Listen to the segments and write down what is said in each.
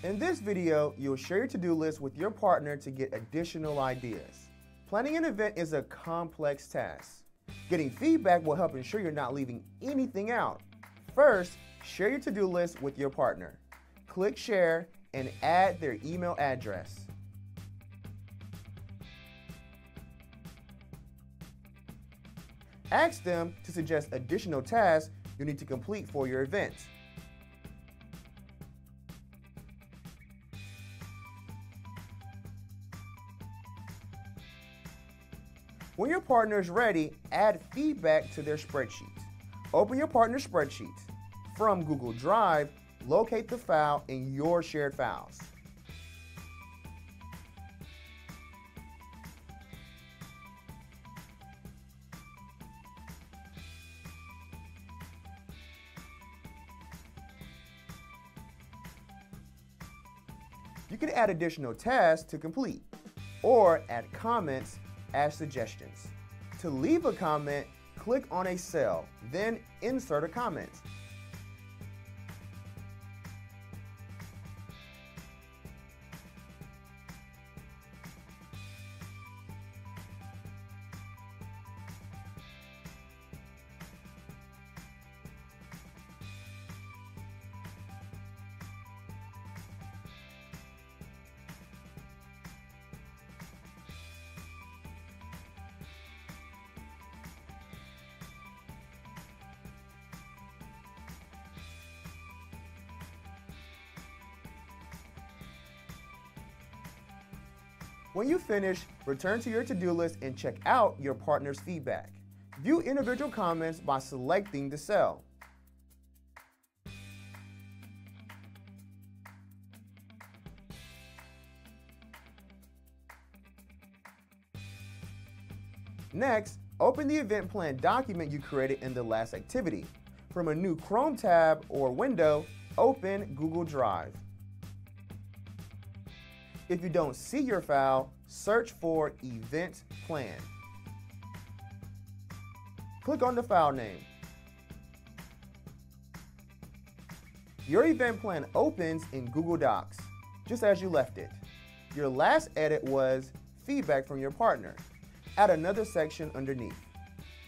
In this video, you'll share your to-do list with your partner to get additional ideas. Planning an event is a complex task. Getting feedback will help ensure you're not leaving anything out. First, share your to-do list with your partner. Click Share and add their email address. Ask them to suggest additional tasks you need to complete for your event. When your partner is ready, add feedback to their spreadsheet. Open your partner's spreadsheet. From Google Drive, locate the file in your shared files. You can add additional tasks to complete, or add comments as suggestions. To leave a comment, click on a cell, then insert a comment. When you finish, return to your to-do list and check out your partner's feedback. View individual comments by selecting the cell. Next, open the event plan document you created in the last activity. From a new Chrome tab or window, open Google Drive. If you don't see your file, search for Event Plan. Click on the file name. Your event plan opens in Google Docs, just as you left it. Your last edit was feedback from your partner. Add another section underneath.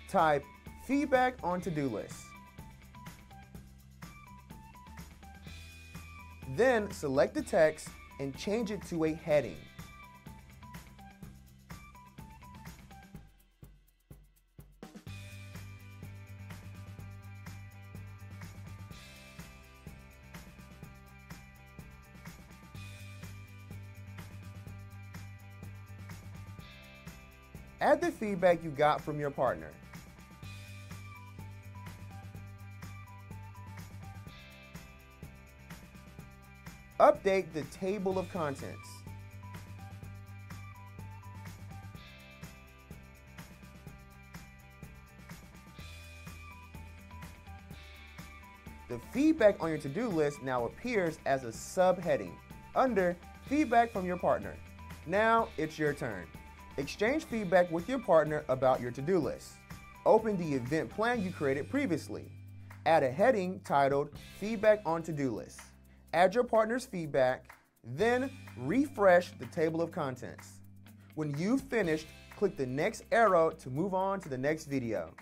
Type feedback on to-do list. Then select the text and change it to a heading. Add the feedback you got from your partner. Update the table of contents. The feedback on your to-do list now appears as a subheading under Feedback from your partner. Now it's your turn. Exchange feedback with your partner about your to-do list. Open the event plan you created previously. Add a heading titled Feedback on to-do list. Add your partner's feedback, then refresh the table of contents. When you've finished, click the next arrow to move on to the next video.